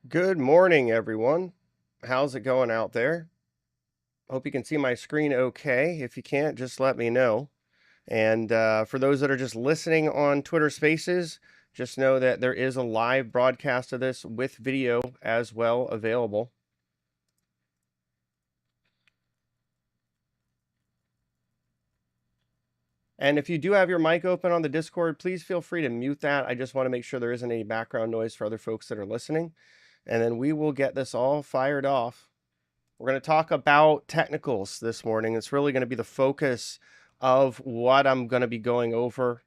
Good morning, everyone. How's it going out there? Hope you can see my screen okay. If you can't, just let me know. And for those that are just listening on Twitter Spaces, just know that there is a live broadcast of this with video as well available. And if you do have your mic open on the Discord, please feel free to mute that. I just want to make sure there isn't any background noise for other folks that are listening. And then we will get this all fired off. We're going to talk about technicals this morning. It's really going to be the focus of what I'm going to be going over.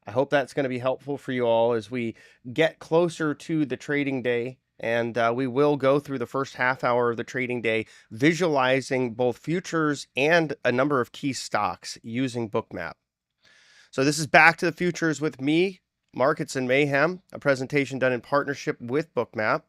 I hope that's going to be helpful for you all as we get closer to the trading day. And we will go through the first half hour of the trading day, visualizing both futures and a number of key stocks using Bookmap. So this is Back to the Futures with me, Markets and Mayhem, a presentation done in partnership with Bookmap.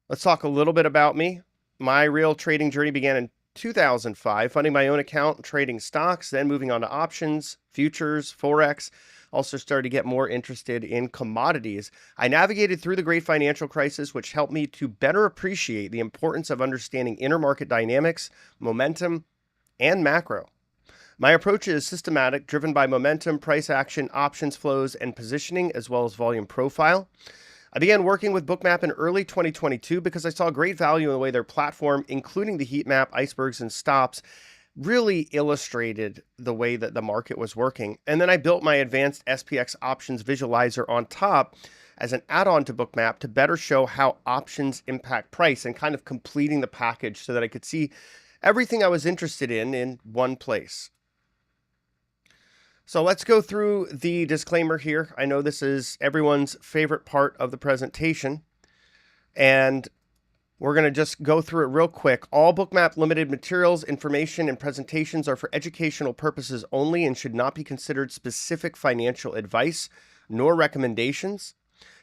Let's talk a little bit about me. My real trading journey began in 2005, funding my own account, trading stocks, then moving on to options, futures, Forex. Also started to get more interested in commodities. I navigated through the great financial crisis, which helped me to better appreciate the importance of understanding intermarket dynamics, momentum, and macro. My approach is systematic, driven by momentum, price action, options flows, and positioning, as well as volume profile. I began working with Bookmap in early 2022 because I saw great value in the way their platform, including the heat map, icebergs, and stops, really illustrated the way that the market was working. And then I built my advanced SPX options visualizer on top as an add-on to Bookmap to better show how options impact price and kind of completing the package so that I could see everything I was interested in one place. So let's go through the disclaimer here. I know this is everyone's favorite part of the presentation, and we're going to just go through it real quick. All Bookmap limited materials, information, and presentations are for educational purposes only and should not be considered specific financial advice nor recommendations.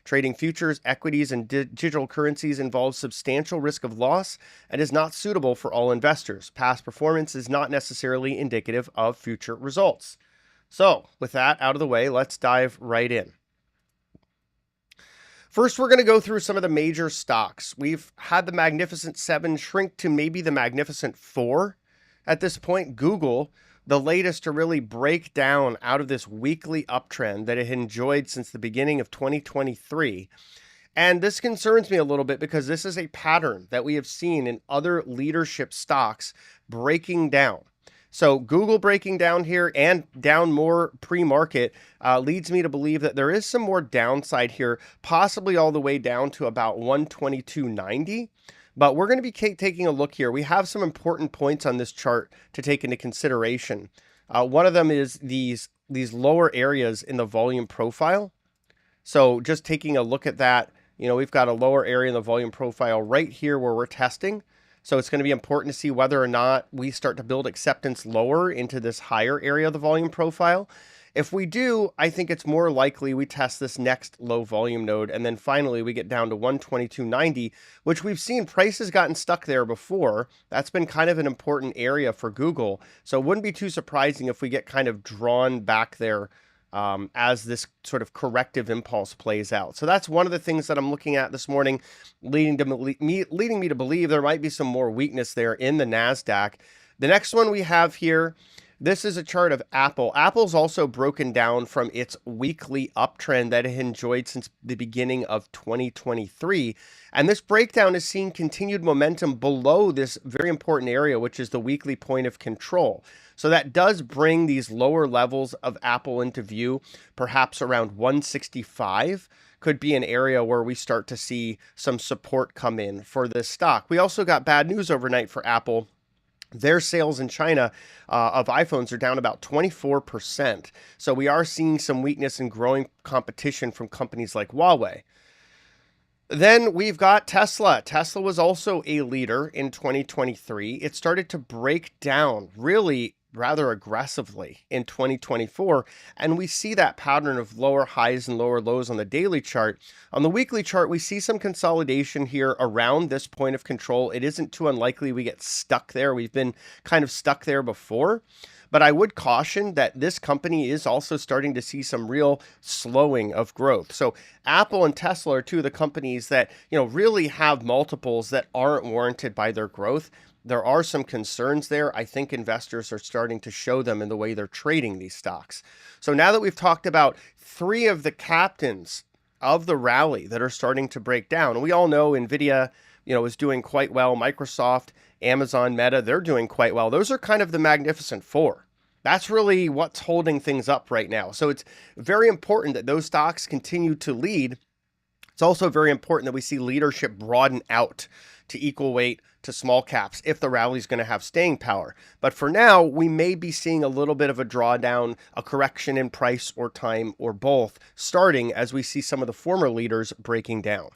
Trading futures, equities, and digital currencies involves substantial risk of loss and is not suitable for all investors. Past performance is not necessarily indicative of future results. So, with that out of the way, let's dive right in. First, we're going to go through some of the major stocks. We've had the Magnificent Seven shrink to maybe the Magnificent Four at this point. Google, the latest to really break down out of this weekly uptrend that it had enjoyed since the beginning of 2023. And this concerns me a little bit because this is a pattern that we have seen in other leadership stocks breaking down. So Google breaking down here and down more pre-market leads me to believe that there is some more downside here, possibly all the way down to about 122.90. But we're going to be taking a look here. We have some important points on this chart to take into consideration. One of them is these lower areas in the volume profile. So just taking a look at that, we've got a lower area in the volume profile right here where we're testing. So it's going to be important to see whether or not we start to build acceptance lower into this higher area of the volume profile. If we do, I think it's more likely we test this next low volume node, and then finally we get down to 122.90, which we've seen prices gotten stuck there before. That's been kind of an important area for Google. So it wouldn't be too surprising if we get kind of drawn back there as this sort of corrective impulse plays out. So that's one of the things that I'm looking at this morning, leading me to believe there might be some more weakness there in the NASDAQ. The next one we have here, this is a chart of Apple. Apple's also broken down from its weekly uptrend that it enjoyed since the beginning of 2023. And this breakdown is seeing continued momentum below this very important area, which is the weekly point of control. So that does bring these lower levels of Apple into view, perhaps around 165 could be an area where we start to see some support come in for this stock. We also got bad news overnight for Apple. Their sales in China of iPhones are down about 24%. So we are seeing some weakness and growing competition from companies like Huawei. Then we've got Tesla. Tesla was also a leader in 2023. It started to break down really rather aggressively in 2024, and we see that pattern of lower highs and lower lows on the daily chart. On the weekly chart, we see some consolidation here around this point of control. It isn't too unlikely we get stuck there. We've been kind of stuck there before, but I would caution that this company is also starting to see some real slowing of growth. So Apple and Tesla are two of the companies that, really have multiples that aren't warranted by their growth. There are some concerns there. I think investors are starting to show them in the way they're trading these stocks. So now that we've talked about three of the captains of the rally that are starting to break down, and we all know NVIDIA, is doing quite well. Microsoft, Amazon, Meta, they're doing quite well. Those are kind of the Magnificent Four. That's really what's holding things up right now. So it's very important that those stocks continue to lead. It's also very important that we see leadership broaden out to equal weight to small caps if the rally is going to have staying power. But for now, we may be seeing a little bit of a drawdown, a correction in price or time or both, starting as we see some of the former leaders breaking down.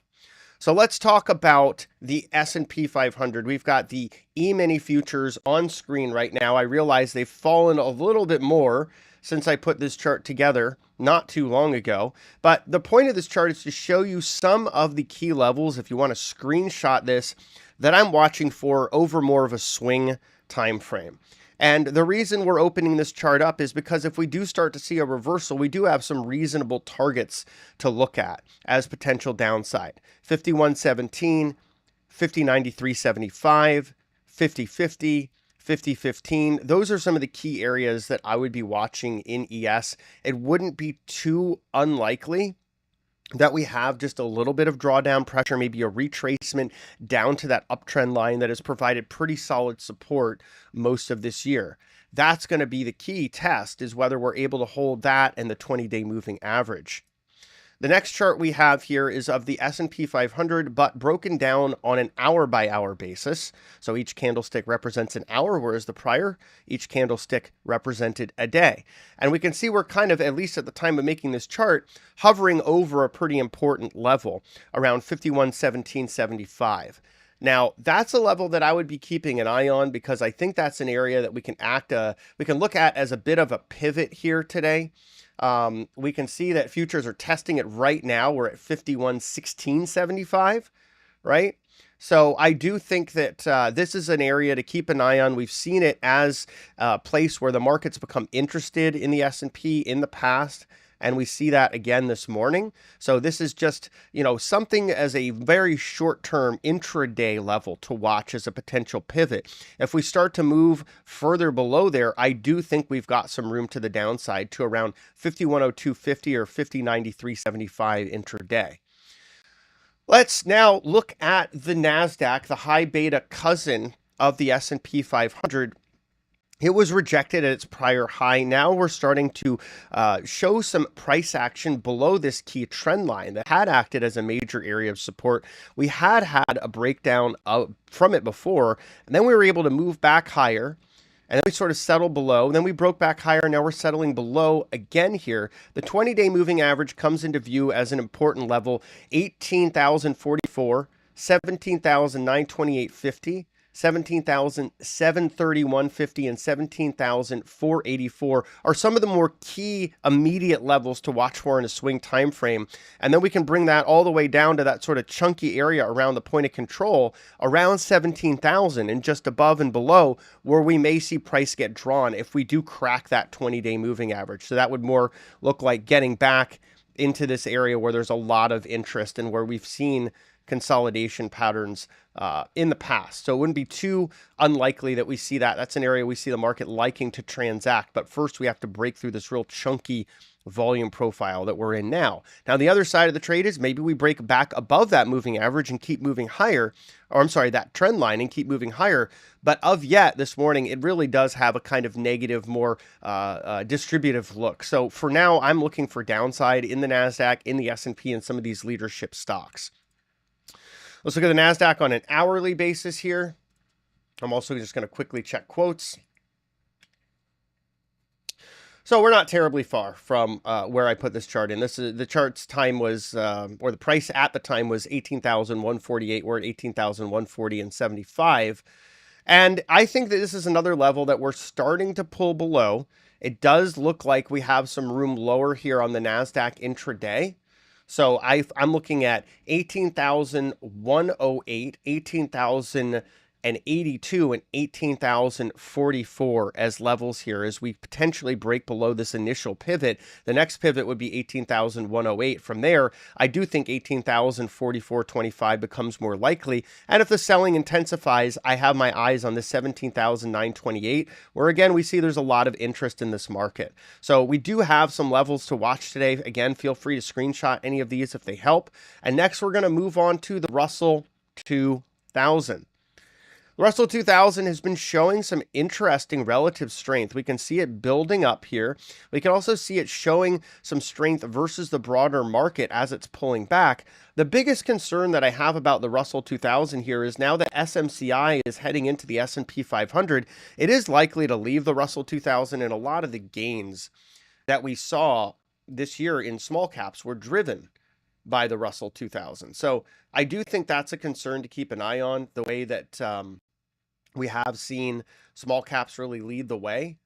So let's talk about the S&P 500. We've got the E-mini futures on screen right now. I realize they've fallen a little bit more since I put this chart together not too long ago. But the point of this chart is to show you some of the key levels, if you want to screenshot this, that I'm watching for over more of a swing time frame. And the reason we're opening this chart up is because if we do start to see a reversal, we do have some reasonable targets to look at as potential downside. 51.17, 50.93.75, 50.50, 50.15. Those are some of the key areas that I would be watching in ES. It wouldn't be too unlikely that we have just a little bit of drawdown pressure, maybe a retracement down to that uptrend line that has provided pretty solid support most of this year. That's going to be the key test, is whether we're able to hold that and the 20-day moving average. The next chart we have here is of the S&P 500, but broken down on an hour-by-hour basis. So each candlestick represents an hour, whereas the prior, each candlestick represented a day. And we can see we're kind of, at least at the time of making this chart, hovering over a pretty important level, around 51.1775. Now, that's a level that I would be keeping an eye on, because I think that's an area that we can look at as a bit of a pivot here today. We can see that futures are testing it right now. We're at 51.1675, right? So I do think that this is an area to keep an eye on. We've seen it as a place where the market's become interested in the S&P in the past, and we see that again this morning. So this is just, something as a very short-term intraday level to watch as a potential pivot. If we start to move further below there, I do think we've got some room to the downside to around 5102.50 or 5093.75 intraday. Let's now look at the NASDAQ, the high beta cousin of the S&P 500. It was rejected at its prior high. Now we're starting to show some price action below this key trend line that had acted as a major area of support. We had a breakdown from it before, and then we were able to move back higher. And then we sort of settled below. And then we broke back higher. Now we're settling below again here. The 20-day moving average comes into view as an important level: 18,044, 17,928.50, 17,731.50, and 17,484 are some of the more key immediate levels to watch for in a swing time frame. And then we can bring that all the way down to that sort of chunky area around the point of control, around 17,000 and just above and below, where we may see price get drawn if we do crack that 20-day moving average. So that would more look like getting back into this area where there's a lot of interest and where we've seen consolidation patterns in the past. So it wouldn't be too unlikely that we see that. That's an area we see the market liking to transact. But first, we have to break through this real chunky volume profile that we're in now. Now, the other side of the trade is maybe we break back above that moving average and keep moving higher, or I'm sorry, that trend line, and keep moving higher. But of yet this morning, it really does have a kind of negative, more distributive look. So for now, I'm looking for downside in the NASDAQ, in the S&P, and some of these leadership stocks. Let's look at the NASDAQ on an hourly basis here. I'm also just going to quickly check quotes. So we're not terribly far from where I put this chart in. This is the chart's time was, or the price at the time was 18,148. We're at 18,140 and 75. And I think that this is another level that we're starting to pull below. It does look like we have some room lower here on the NASDAQ intraday. So I'm looking at 18,108, 18,082, and 18,044 as levels here as we potentially break below this initial pivot. The next pivot would be 18,108. From there, I do think 18,044.25 becomes more likely. And if the selling intensifies, I have my eyes on the 17,928, where again, we see there's a lot of interest in this market. So we do have some levels to watch today. Again, feel free to screenshot any of these if they help. And next, we're going to move on to the Russell 2000. The Russell 2000 has been showing some interesting relative strength. We can see it building up here. We can also see it showing some strength versus the broader market as it's pulling back. The biggest concern that I have about the Russell 2000 here is now that SMCI is heading into the S&P 500, it is likely to leave the Russell 2000, and a lot of the gains that we saw this year in small caps were driven by the Russell 2000. So I do think that's a concern to keep an eye on, the way that we have seen small caps really lead the way.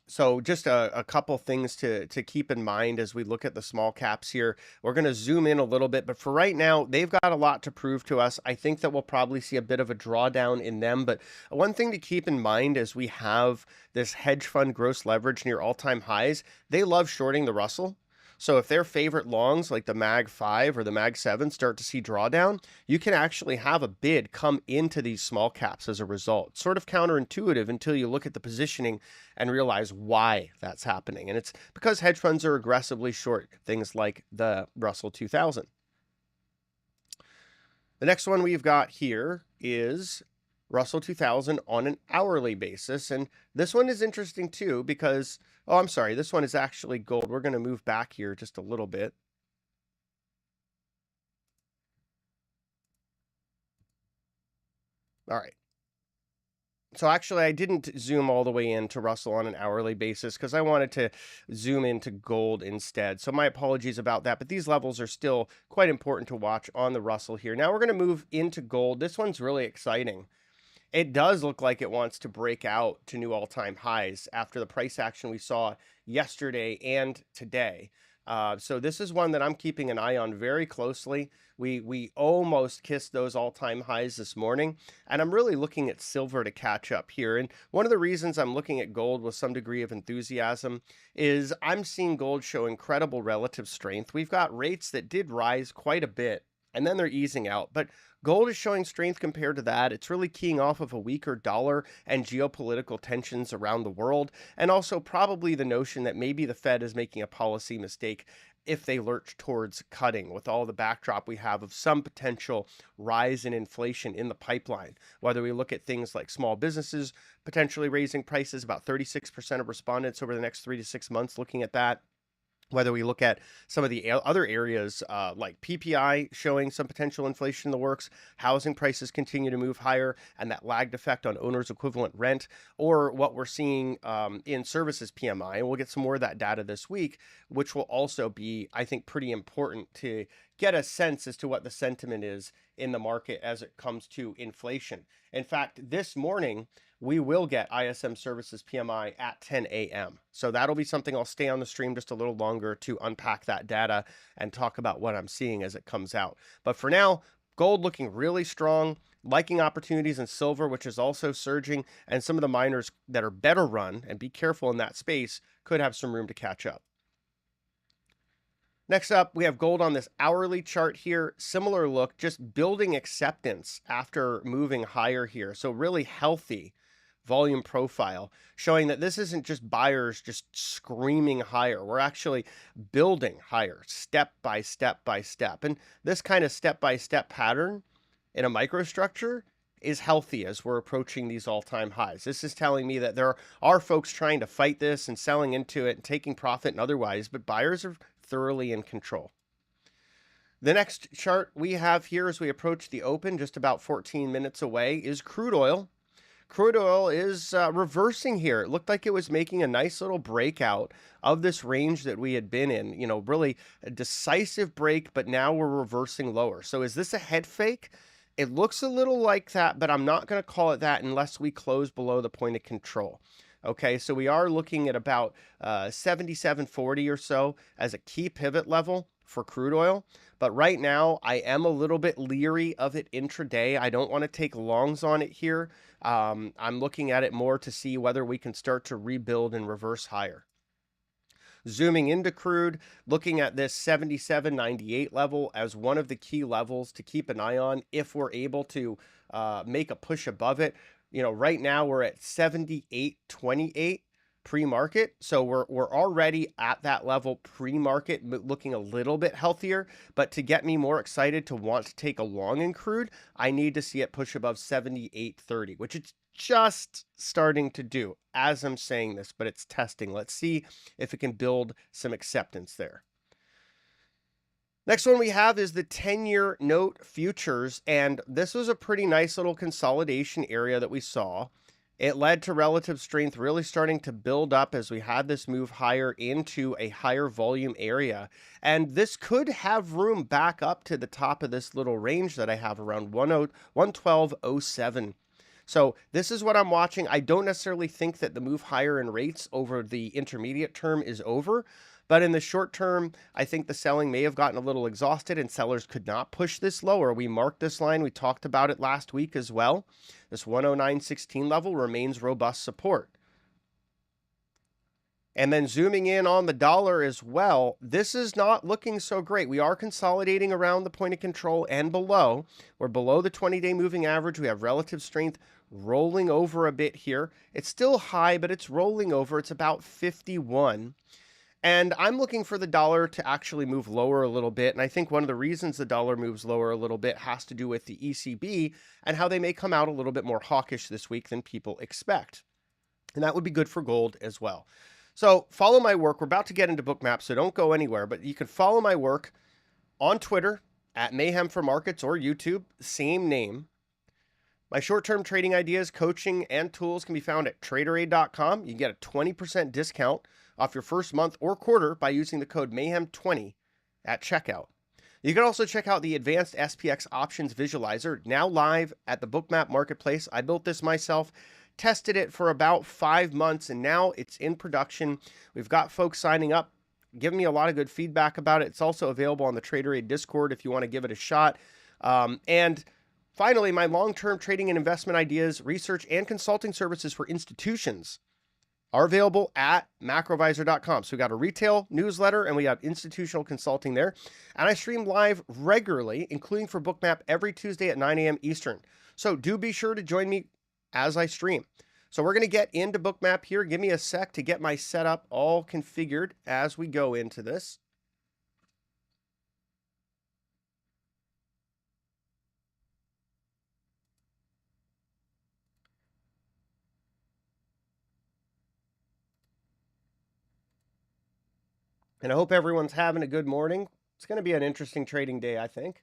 So just a couple things to keep in mind as we look at the small caps here. We're going to zoom in a little bit, but for right now, they've got a lot to prove to us. I think that we'll probably see a bit of a drawdown in them, but one thing to keep in mind as we have this hedge fund gross leverage near all-time highs, they love shorting the Russell. So if their favorite longs like the Mag 5 or the Mag 7 start to see drawdown, you can actually have a bid come into these small caps as a result. Sort of counterintuitive until you look at the positioning and realize why that's happening. And it's because hedge funds are aggressively short things like the Russell 2000. The next one we've got here is Russell 2000 on an hourly basis. And this one is interesting too because, oh, I'm sorry, this one is actually gold. We're going to move back here just a little bit. All right. So actually, I didn't zoom all the way into Russell on an hourly basis because I wanted to zoom into gold instead. So my apologies about that, but these levels are still quite important to watch on the Russell here. Now we're going to move into gold. This one's really exciting. It does look like it wants to break out to new all-time highs after the price action we saw yesterday and today. So this is one that I'm keeping an eye on very closely. We almost kissed those all-time highs this morning, and I'm really looking at silver to catch up here. And one of the reasons I'm looking at gold with some degree of enthusiasm is I'm seeing gold show incredible relative strength. We've got rates that did rise quite a bit, and then they're easing out. But gold is showing strength compared to that. It's really keying off of a weaker dollar and geopolitical tensions around the world, and also probably the notion that maybe the Fed is making a policy mistake if they lurch towards cutting, with all the backdrop we have of some potential rise in inflation in the pipeline. Whether we look at things like small businesses potentially raising prices, about 36% of respondents over the next 3 to 6 months looking at that. Whether we look at some of the other areas like PPI showing some potential inflation in the works, housing prices continue to move higher, and that lagged effect on owner's equivalent rent, or what we're seeing in services PMI. And we'll get some more of that data this week, which will also be, I think, pretty important to get a sense as to what the sentiment is in the market as it comes to inflation. In fact, this morning, we will get ISM Services PMI at 10 a.m. So that'll be something I'll stay on the stream just a little longer to unpack that data and talk about what I'm seeing as it comes out. But for now, gold looking really strong, liking opportunities in silver, which is also surging, and some of the miners that are better run, and be careful in that space, could have some room to catch up. Next up, we have gold on this hourly chart here. Similar look, just building acceptance after moving higher here. So really healthy volume profile, showing that this isn't just buyers just screaming higher. We're actually building higher step by step by step. And this kind of step-by-step pattern in a microstructure is healthy as we're approaching these all-time highs. This is telling me that there are folks trying to fight this and selling into it and taking profit and otherwise, but buyers are thoroughly in control. The next chart we have here as we approach the open, just about 14 minutes away, is crude oil. Crude oil is reversing here. It looked like it was making a nice little breakout of this range that we had been in, really a decisive break, but now we're reversing lower. So is this a head fake? It looks a little like that, but I'm not going to call it that unless we close below the point of control. Okay, so we are looking at about 77.40 or so as a key pivot level for crude oil. But right now, I am a little bit leery of it intraday. I don't want to take longs on it here. I'm looking at it more to see whether we can start to rebuild and reverse higher. Zooming into crude, looking at this 77.98 level as one of the key levels to keep an eye on if we're able to make a push above it. Right now we're at 78.28 pre-market. So we're already at that level pre-market, looking a little bit healthier. But to get me more excited to want to take a long in crude, I need to see it push above 78.30, which it's just starting to do as I'm saying this, but it's testing. Let's see if it can build some acceptance there. Next one we have is the 10-year note futures, and this was a pretty nice little consolidation area that we saw. It led to relative strength really starting to build up as we had this move higher into a higher volume area. And this could have room back up to the top of this little range that I have around 112.07. So this is what I'm watching. I don't necessarily think that the move higher in rates over the intermediate term is over. But in the short term, I think the selling may have gotten a little exhausted and sellers could not push this lower. We marked this line. We talked about it last week as well. This 109.16 level remains robust support. And then zooming in on the dollar as well, this is not looking so great. We are consolidating around the point of control and below. We're below the 20-day moving average. We have relative strength rolling over a bit here. It's still high, but it's rolling over. It's about 51. And I'm looking for the dollar to actually move lower a little bit. And I think one of the reasons the dollar moves lower a little bit has to do with the ECB and how they may come out a little bit more hawkish this week than people expect. And that would be good for gold as well. So follow my work. We're about to get into Bookmap, so don't go anywhere. But you can follow my work on Twitter at Mayhem for Markets or YouTube, same name. My short-term trading ideas, coaching, and tools can be found at traderaid.com. You can get a 20% discount off your first month or quarter by using the code Mayhem20 at checkout. You can also check out the advanced SPX options visualizer, now live at the Bookmap marketplace. I built this myself, tested it for about 5 months, and now it's in production. We've got folks signing up, giving me a lot of good feedback about it. It's also available on the TraderAid Discord if you want to give it a shot. And finally, my long-term trading and investment ideas, research, and consulting services for institutions are available at macrovisor.com. So we got a retail newsletter and we have institutional consulting there. And I stream live regularly, including for Bookmap every Tuesday at 9 a.m. Eastern. So do be sure to join me as I stream. So we're going to get into Bookmap here. Give me a sec to get my setup all configured as we go into this. And I hope everyone's having a good morning. It's going to be an interesting trading day, I think.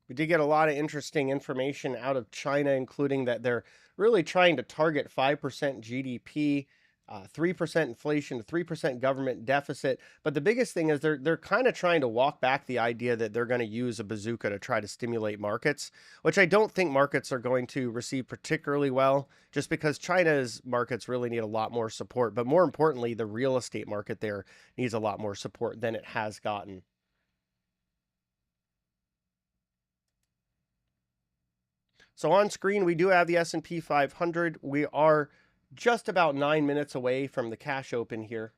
We did get a lot of interesting information out of China, including that they're really trying to target 5% GDP, 3% inflation, 3% government deficit. But the biggest thing is they're kind of trying to walk back the idea that they're going to use a bazooka to try to stimulate markets, which I don't think markets are going to receive particularly well, just because China's markets really need a lot more support. But more importantly, the real estate market there needs a lot more support than it has gotten. So on screen, we do have the S&P 500. We are just about 9 minutes away from the cash open here.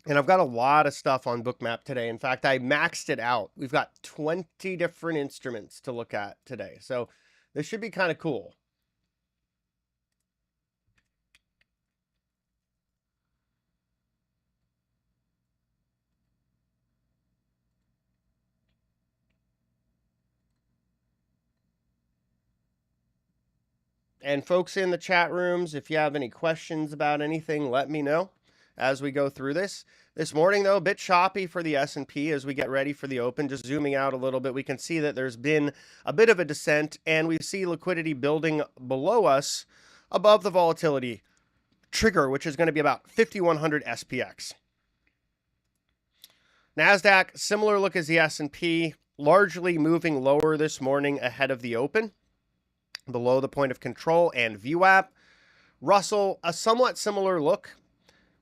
And I've got a lot of stuff on Bookmap today. In fact, I maxed it out. We've got 20 different instruments to look at today. So this should be kind of cool. And folks in the chat rooms, if you have any questions about anything, let me know as we go through this. This morning, though, a bit choppy for the S&P as we get ready for the open. Just zooming out a little bit, we can see that there's been a bit of a descent, and we see liquidity building below us above the volatility trigger, which is going to be about 5,100 SPX. NASDAQ, similar look as the S&P, largely moving lower this morning ahead of the open, below the point of control and VWAP. Russell, a somewhat similar look.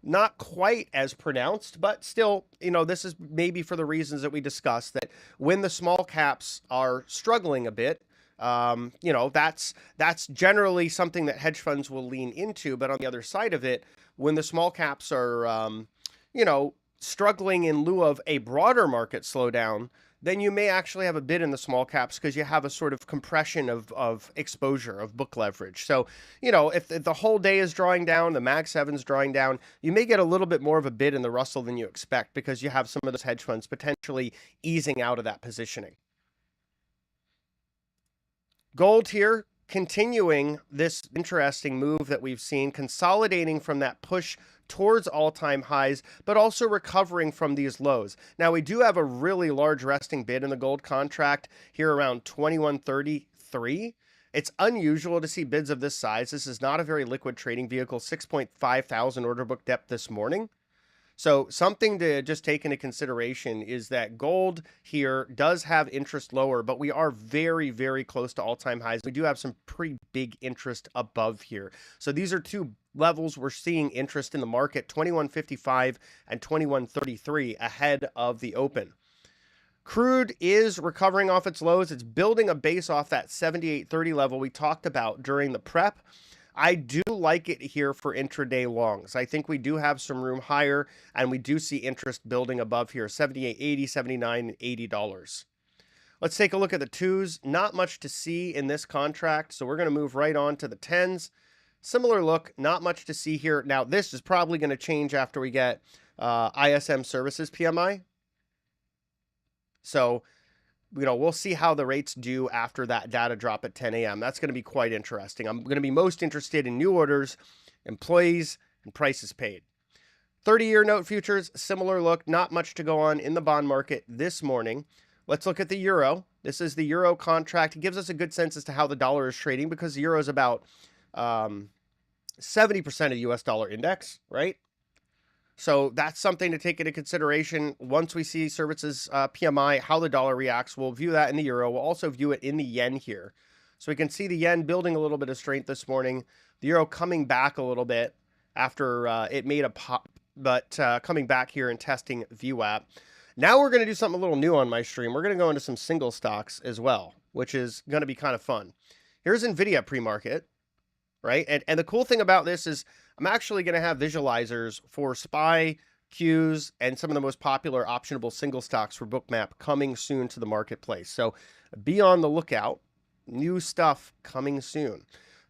Not quite as pronounced, but still, this is maybe for the reasons that we discussed, that when the small caps are struggling a bit, that's generally something that hedge funds will lean into. But on the other side of it, when the small caps are, struggling in lieu of a broader market slowdown, then you may actually have a bid in the small caps because you have a sort of compression of exposure, of book leverage. So, if the whole day is drawing down, the Mag 7's drawing down, you may get a little bit more of a bid in the Russell than you expect because you have some of those hedge funds potentially easing out of that positioning. Gold here, continuing this interesting move that we've seen, consolidating from that push towards all-time highs, but also recovering from these lows. Now, we do have a really large resting bid in the gold contract here around 2133. It's unusual to see bids of this size. This is not a very liquid trading vehicle, 6.5 thousand order book depth this morning. So something to just take into consideration is that gold here does have interest lower, but we are very, very close to all-time highs. We do have some pretty big interest above here. So these are two levels we're seeing interest in the market, 2155 and 2133 ahead of the open. Crude is recovering off its lows. It's building a base off that 78.30 level we talked about during the prep. I do like it here for intraday longs. I think we do have some room higher, and we do see interest building above here, 78.80, 79, and $80. Let's take a look at the twos. Not much to see in this contract, so we're going to move right on to the tens. Similar look, not much to see here. Now, this is probably going to change after we get ISM Services PMI. So, we'll see how the rates do after that data drop at 10 a.m. That's going to be quite interesting. I'm going to be most interested in new orders, employees, and prices paid. 30-year note futures, similar look, not much to go on in the bond market this morning. Let's look at the euro. This is the euro contract. It gives us a good sense as to how the dollar is trading because the euro is about 70% of the US dollar index, right? So that's something to take into consideration. Once we see services PMI, how the dollar reacts, we'll view that in the euro. We'll also view it in the yen here. So we can see the yen building a little bit of strength this morning. The euro coming back a little bit after it made a pop, but coming back here and testing VWAP. Now we're going to do something a little new on my stream. We're going to go into some single stocks as well, which is going to be kind of fun. Here's NVIDIA pre-market, right? And the cool thing about this is I'm actually going to have visualizers for SPY, Qs, and some of the most popular optionable single stocks for Bookmap coming soon to the marketplace. So be on the lookout. New stuff coming soon.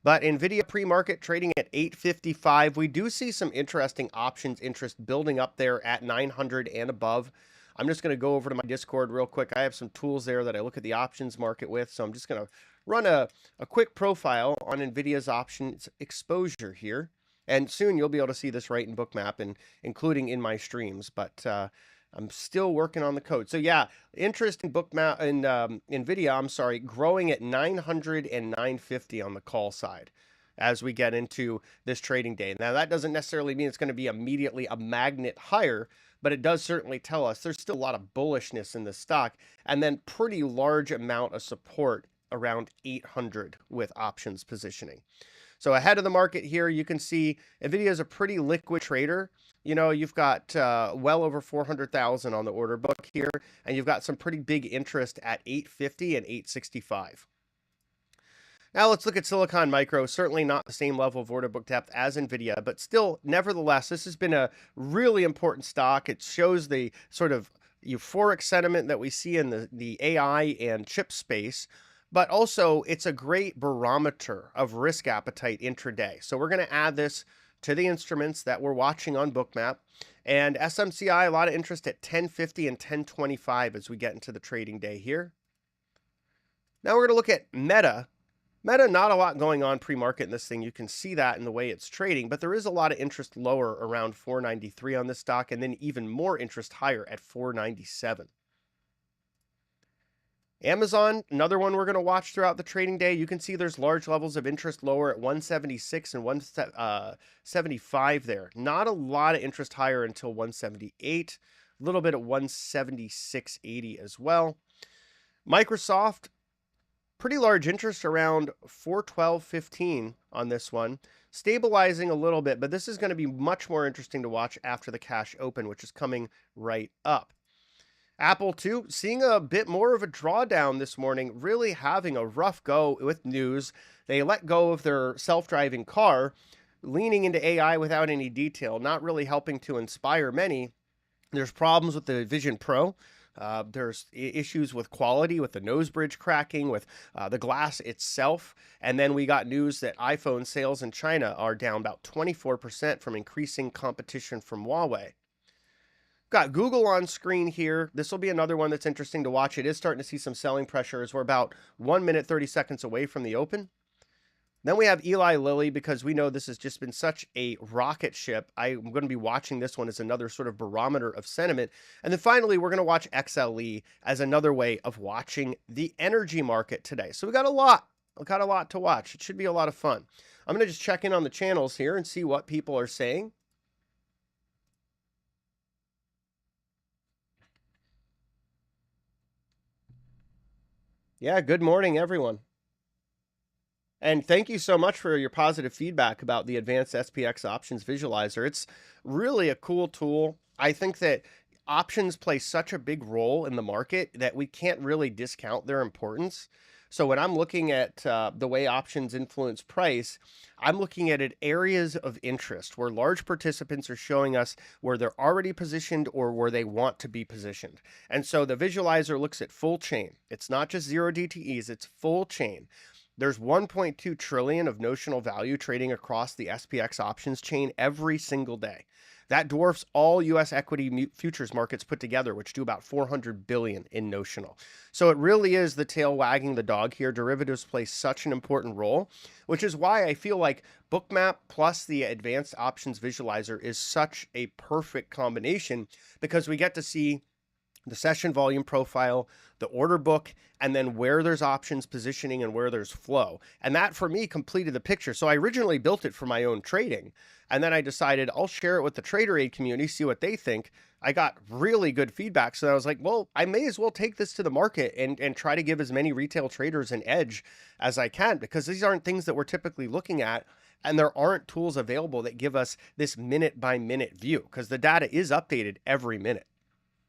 But NVIDIA pre-market trading at 855. We do see some interesting options interest building up there at 900 and above. I'm just going to go over to my Discord real quick. I have some tools there that I look at the options market with. So I'm just going to run a quick profile on NVIDIA's options exposure here. And soon you'll be able to see this right in Bookmap and including in my streams. But I'm still working on the code. So yeah, interest in Bookmap and NVIDIA, growing at 900 and 950 on the call side as we get into this trading day. Now that doesn't necessarily mean it's going to be immediately a magnet higher, but it does certainly tell us there's still a lot of bullishness in the stock and then pretty large amount of support around 800 with options positioning. So ahead of the market here, you can see NVIDIA is a pretty liquid trader. You know, you've got well over 400,000 on the order book here, and you've got some pretty big interest at 850 and 865. Now let's look at Silicon Micro. Certainly not the same level of order book depth as NVIDIA, but still, nevertheless, this has been a really important stock. It shows the sort of euphoric sentiment that we see in the AI and chip space, but also it's a great barometer of risk appetite intraday. So we're going to add this to the instruments that we're watching on Bookmap. And SMCI, a lot of interest at 1050 and 1025 as we get into the trading day here. Now we're going to look at Meta. Meta, not a lot going on pre-market in this thing. You can see that in the way it's trading, but there is a lot of interest lower around 493 on this stock, and then even more interest higher at 497. Amazon, another one we're going to watch throughout the trading day. You can see there's large levels of interest lower at 176 and 175 there. Not a lot of interest higher until 178, a little bit at 176.80 as well. Microsoft, pretty large interest around 412.15 on this one, stabilizing a little bit, but this is going to be much more interesting to watch after the cash open, which is coming right up. Apple, too, seeing a bit more of a drawdown this morning, really having a rough go with news. They let go of their self-driving car, leaning into AI without any detail, not really helping to inspire many. There's problems with the Vision Pro. There's issues with quality, with the nose bridge cracking, with the glass itself. And then we got news that iPhone sales in China are down about 24% from increasing competition from Huawei. Got Google on screen here. This will be another one that's interesting to watch. It is starting to see some selling pressure as we're about 1 minute, 30 seconds away from the open. Then we have Eli Lilly because we know this has just been such a rocket ship. I'm going to be watching this one as another sort of barometer of sentiment. And then finally, we're going to watch XLE as another way of watching the energy market today. So we got a lot to watch. It should be a lot of fun. I'm going to just check in on the channels here and see what people are saying. Yeah, good morning, everyone. And thank you so much for your positive feedback about the advanced SPX options visualizer. It's really a cool tool. I think that options play such a big role in the market that we can't really discount their importance. So when I'm looking at the way options influence price, I'm looking at it areas of interest where large participants are showing us where they're already positioned or where they want to be positioned. And so the visualizer looks at full chain. It's not just zero DTEs, it's full chain. There's 1.2 trillion of notional value trading across the SPX options chain every single day. That dwarfs all US equity futures markets put together, which do about 400 billion in notional. So it really is the tail wagging the dog here. Derivatives play such an important role, which is why I feel like Bookmap plus the advanced options visualizer is such a perfect combination, because we get to see the session volume profile, the order book, and then where there's options positioning and where there's flow. And that for me completed the picture. So I originally built it for my own trading, and then I decided I'll share it with the Trader Aid community, see what they think. I got really good feedback. So I was like, well, I may as well take this to the market and try to give as many retail traders an edge as I can, because these aren't things that we're typically looking at. And there aren't tools available that give us this minute by minute view, because the data is updated every minute.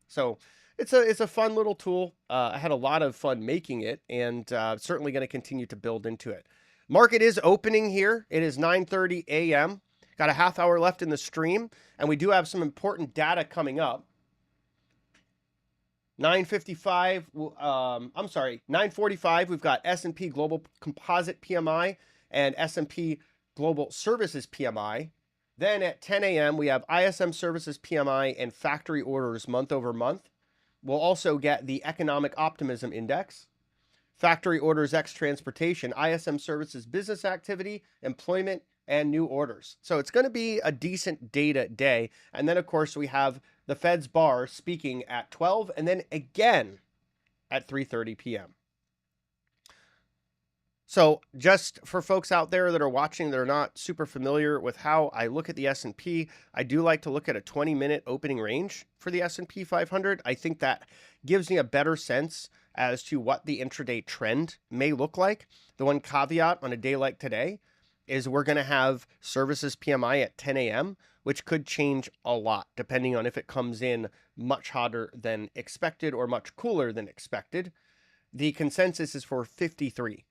So it's a fun little tool. I had a lot of fun making it, and certainly going to continue to build into it. Market is opening here. It is 9:30 a.m. Got a half hour left in the stream, and we do have some important data coming up. 9:55. I'm sorry, 9:45. We've got S&P Global Composite PMI and S&P Global Services PMI. Then at 10 a.m. we have ISM Services PMI and factory orders month over month. We'll also get the Economic Optimism Index, factory orders ex transportation, ISM Services business activity, employment, and new orders. So it's going to be a decent data day. And then, of course, we have the Fed's bar speaking at 12 and then again at 3:30 p.m. So just for folks out there that are watching that are not super familiar with how I look at the S&P, I do like to look at a 20-minute opening range for the S&P 500. I think that gives me a better sense as to what the intraday trend may look like. The one caveat on a day like today is we're going to have services PMI at 10 a.m., which could change a lot depending on if it comes in much hotter than expected or much cooler than expected. The consensus is for 53.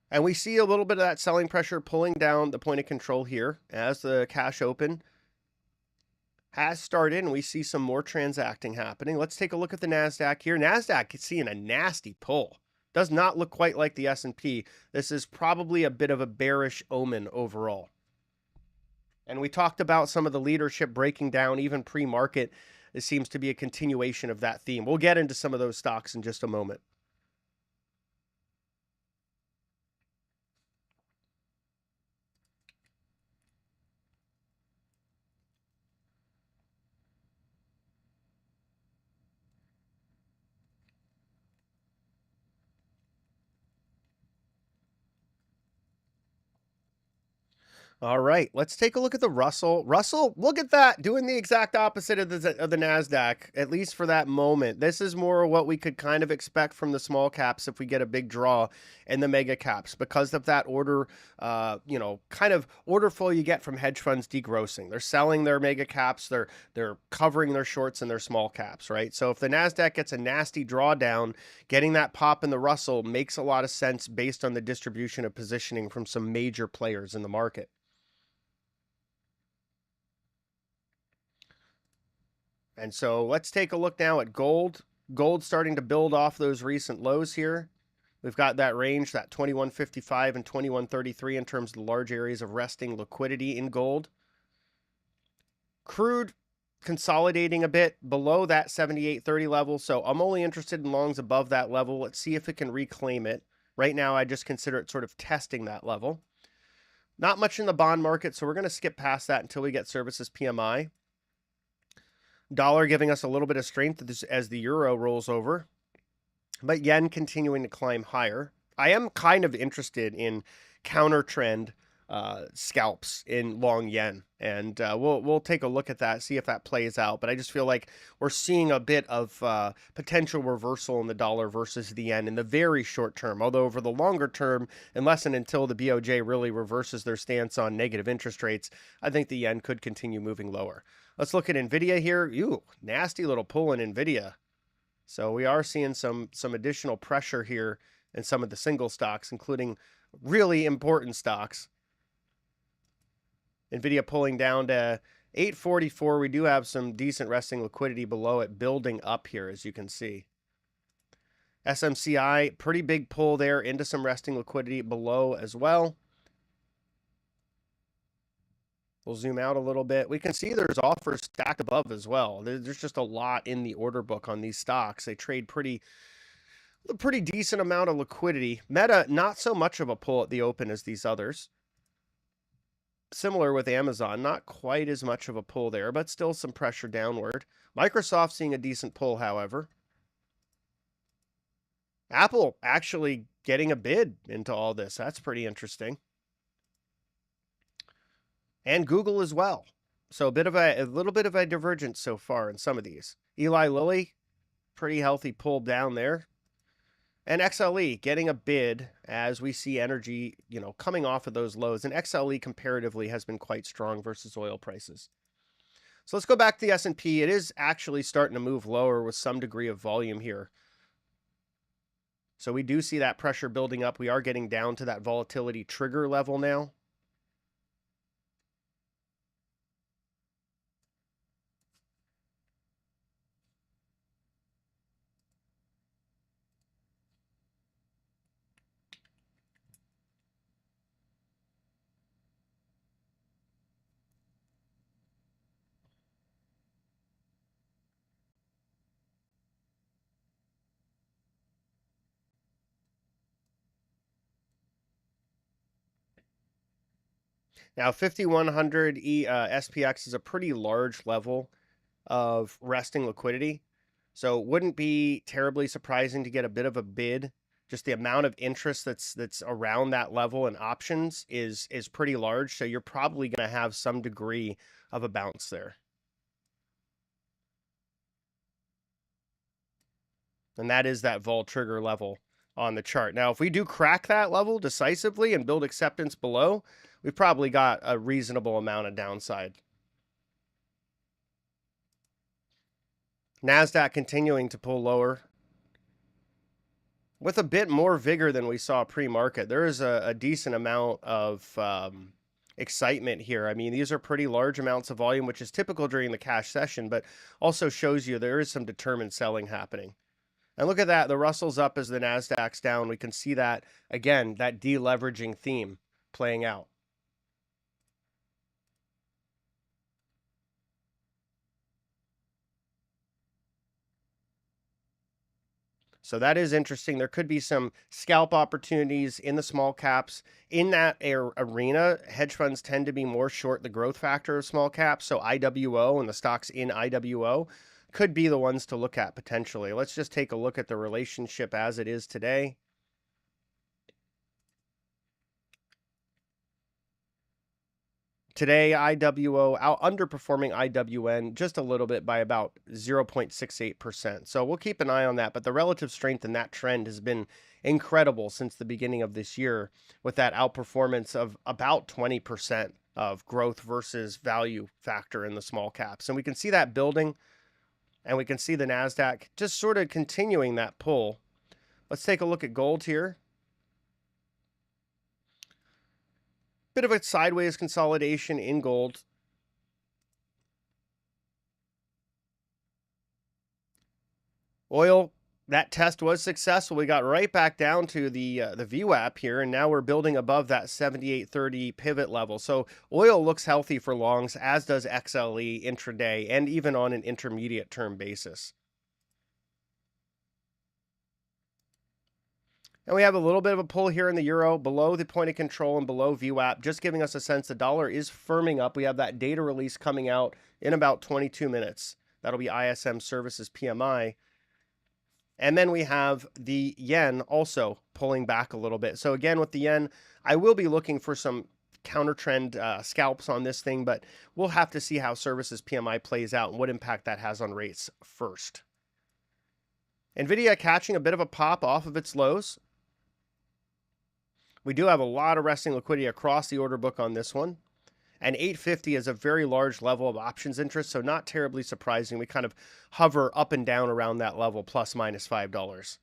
And we see a little bit of that selling pressure pulling down the point of control here as the cash open has started, and we see some more transacting happening. Let's take a look at the NASDAQ here. NASDAQ is seeing a nasty pull. Does not look quite like the S&P. This is probably a bit of a bearish omen overall. And we talked about some of the leadership breaking down even pre-market. It seems to be a continuation of that theme. We'll get into some of those stocks in just a moment. All right, let's take a look at the Russell. Russell, look at that, doing the exact opposite of the NASDAQ, at least for that moment. This is more what we could kind of expect from the small caps if we get a big draw in the mega caps, because of that order, kind of order flow you get from hedge funds degrossing. They're selling their mega caps, they're covering their shorts in their small caps, right? So if the NASDAQ gets a nasty drawdown, getting that pop in the Russell makes a lot of sense based on the distribution of positioning from some major players in the market. And so let's take a look now at gold. Gold starting to build off those recent lows here. We've got that range, that 2155 and 2133 in terms of the large areas of resting liquidity in gold. Crude consolidating a bit below that 78.30 level. So I'm only interested in longs above that level. Let's see if it can reclaim it. Right now, I just consider it sort of testing that level. Not much in the bond market, so we're going to skip past that until we get services PMI. Dollar giving us a little bit of strength as the euro rolls over, but yen continuing to climb higher. I am kind of interested in counter trend scalps in long yen, and we'll take a look at that, see if that plays out. But I just feel like we're seeing a bit of potential reversal in the dollar versus the yen in the very short term. Although over the longer term, unless and until the BOJ really reverses their stance on negative interest rates, I think the yen could continue moving lower. Let's look at NVIDIA here. Ooh, nasty little pull in NVIDIA. So we are seeing some additional pressure here in some of the single stocks, including really important stocks. NVIDIA pulling down to 844. We do have some decent resting liquidity below it, building up here, as you can see. SMCI, pretty big pull there into some resting liquidity below as well. We'll zoom out a little bit. We can see there's offers stacked above as well. There's just a lot in the order book on these stocks. They trade a pretty decent amount of liquidity. Meta, not so much of a pull at the open as these others. Similar with Amazon, not quite as much of a pull there, but still some pressure downward. Microsoft seeing a decent pull, however. Apple actually getting a bid into all this. That's pretty interesting. And Google as well. So a little bit of a divergence so far in some of these. Eli Lilly, pretty healthy pull down there. And XLE getting a bid as we see energy, coming off of those lows. And XLE comparatively has been quite strong versus oil prices. So let's go back to the S&P. It is actually starting to move lower with some degree of volume here. So we do see that pressure building up. We are getting down to that volatility trigger level now. Now, 5100 SPX is a pretty large level of resting liquidity. So it wouldn't be terribly surprising to get a bit of a bid. Just the amount of interest that's around that level in options is pretty large. So you're probably going to have some degree of a bounce there. And that is that vol trigger level on the chart. Now, if we do crack that level decisively and build acceptance below, we've probably got a reasonable amount of downside. NASDAQ continuing to pull lower with a bit more vigor than we saw pre-market. There is a decent amount of excitement here. I mean, these are pretty large amounts of volume, which is typical during the cash session, but also shows you there is some determined selling happening. And look at that. The Russell's up as the NASDAQ's down. We can see that, again, that deleveraging theme playing out. So that is interesting. There could be some scalp opportunities in the small caps. In that arena, hedge funds tend to be more short the growth factor of small caps. So IWO and the stocks in IWO could be the ones to look at potentially. Let's just take a look at the relationship as it is today. Today, IWO underperforming IWN just a little bit by about 0.68%. So we'll keep an eye on that. But the relative strength in that trend has been incredible since the beginning of this year, with that outperformance of about 20% of growth versus value factor in the small caps. And we can see that building, and we can see the NASDAQ just sort of continuing that pull. Let's take a look at gold here. Bit of a sideways consolidation in gold. Oil, that test was successful. We got right back down to the VWAP here, and now we're building above that 78.30 pivot level. So oil looks healthy for longs, as does XLE intraday and even on an intermediate term basis. And we have a little bit of a pull here in the euro, below the point of control and below VWAP, just giving us a sense the dollar is firming up. We have that data release coming out in about 22 minutes. That'll be ISM Services PMI. And then we have the yen also pulling back a little bit. So again, with the yen, I will be looking for some counter trend scalps on this thing, but we'll have to see how Services PMI plays out and what impact that has on rates first. NVIDIA catching a bit of a pop off of its lows. We do have a lot of resting liquidity across the order book on this one. And 850 is a very large level of options interest, so not terribly surprising. We kind of hover up and down around that level, plus minus $5.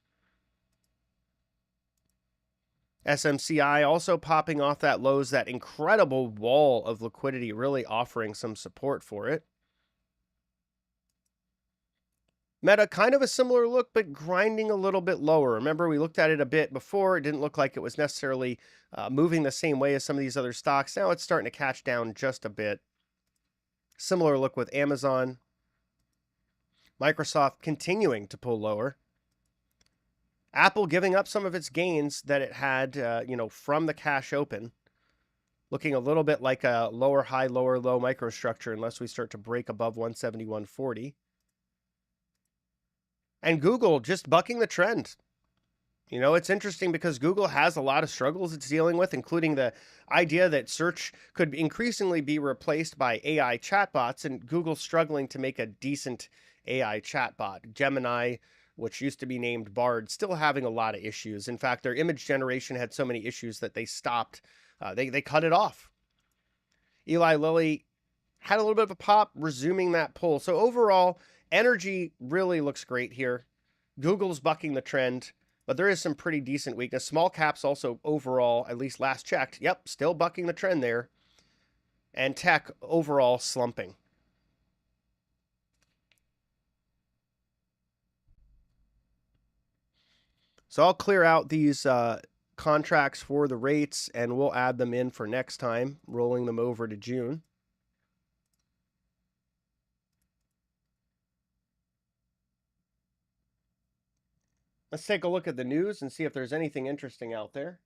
SMCI also popping off that lows, that incredible wall of liquidity, really offering some support for it. Meta, kind of a similar look, but grinding a little bit lower. Remember, we looked at it a bit before. It didn't look like it was necessarily moving the same way as some of these other stocks. Now it's starting to catch down just a bit. Similar look with Amazon. Microsoft continuing to pull lower. Apple giving up some of its gains that it had, from the cash open. Looking a little bit like a lower high, lower low microstructure unless we start to break above 171.40. And Google just bucking the trend. It's interesting because Google has a lot of struggles it's dealing with, including the idea that search could increasingly be replaced by AI chatbots, and Google's struggling to make a decent AI chatbot. Gemini, which used to be named Bard, still having a lot of issues. In fact, their image generation had so many issues that they stopped. They cut it off. Eli Lilly had a little bit of a pop, resuming that pull. So overall, energy really looks great here. Google's bucking the trend, but there is some pretty decent weakness. Small caps also overall, at least last checked, still bucking the trend there. And tech overall slumping. So I'll clear out these contracts for the rates, and we'll add them in for next time, rolling them over to June. Let's take a look at the news and see if there's anything interesting out there.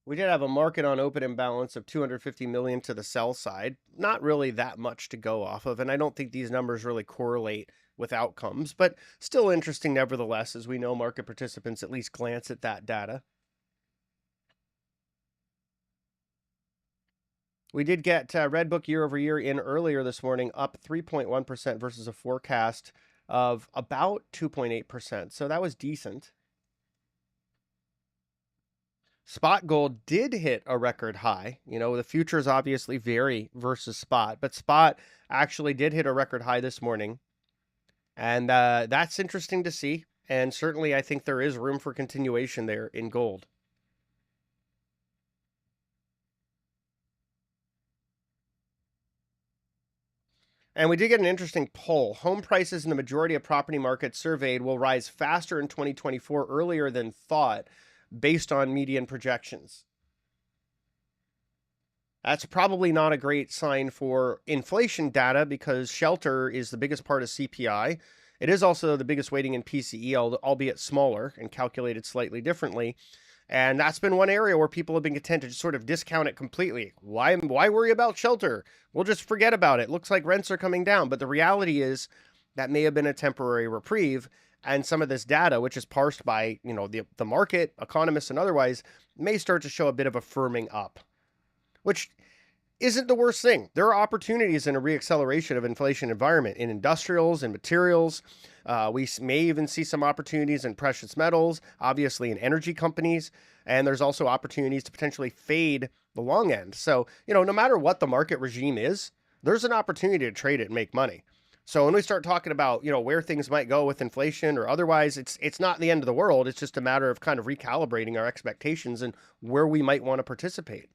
We did have a market on open imbalance of 250 million to the sell side. Not really that much to go off of, and I don't think these numbers really correlate with outcomes, but still interesting nevertheless, as we know market participants at least glance at that data. We did get Redbook year over year in earlier this morning, up 3.1% versus a forecast of about 2.8%. So that was decent. Spot gold did hit a record high. The futures obviously vary versus spot, but spot actually did hit a record high this morning. And that's interesting to see. And certainly I think there is room for continuation there in gold. And we did get an interesting poll. Home prices in the majority of property markets surveyed will rise faster in 2024 earlier than thought, based on median projections. That's probably not a great sign for inflation data because shelter is the biggest part of CPI. It is also the biggest weighting in PCE, albeit smaller and calculated slightly differently. And that's been one area where people have been content to just sort of discount it completely. Why worry about shelter? We'll just forget about it. Looks like rents are coming down. But the reality is that may have been a temporary reprieve. And some of this data, which is parsed by the market, economists, and otherwise, may start to show a bit of a firming up, which isn't the worst thing. There are opportunities in a reacceleration of inflation environment in industrials and materials. We may even see some opportunities in precious metals, obviously in energy companies, and there's also opportunities to potentially fade the long end. So, no matter what the market regime is, there's an opportunity to trade it and make money. So when we start talking about, where things might go with inflation or otherwise, it's not the end of the world. It's just a matter of kind of recalibrating our expectations and where we might want to participate.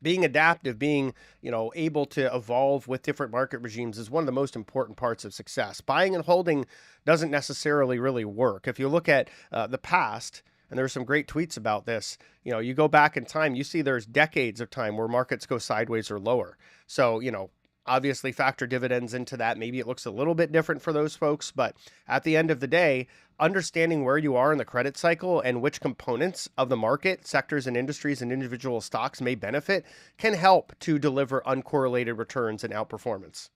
Being adaptive, being, able to evolve with different market regimes is one of the most important parts of success. Buying and holding doesn't necessarily really work. If you look at the past, and there's some great tweets about this, you go back in time, you see there's decades of time where markets go sideways or lower. So, obviously factor dividends into that. Maybe it looks a little bit different for those folks, but at the end of the day, understanding where you are in the credit cycle and which components of the market, sectors and industries and individual stocks may benefit can help to deliver uncorrelated returns and outperformance.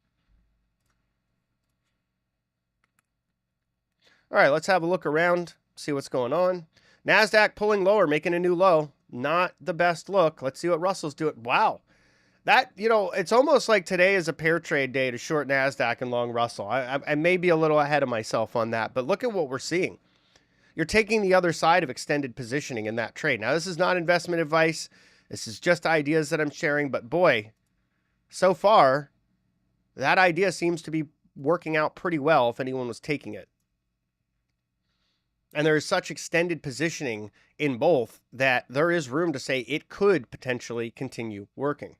All right, let's have a look around, see what's going on. NASDAQ pulling lower, making a new low. Not the best look. Let's see what Russell's doing. Wow. That, it's almost like today is a pair trade day to short NASDAQ and long Russell. I may be a little ahead of myself on that, but look at what we're seeing. You're taking the other side of extended positioning in that trade. Now, this is not investment advice. This is just ideas that I'm sharing. But boy, so far, that idea seems to be working out pretty well if anyone was taking it. And there is such extended positioning in both that there is room to say it could potentially continue working.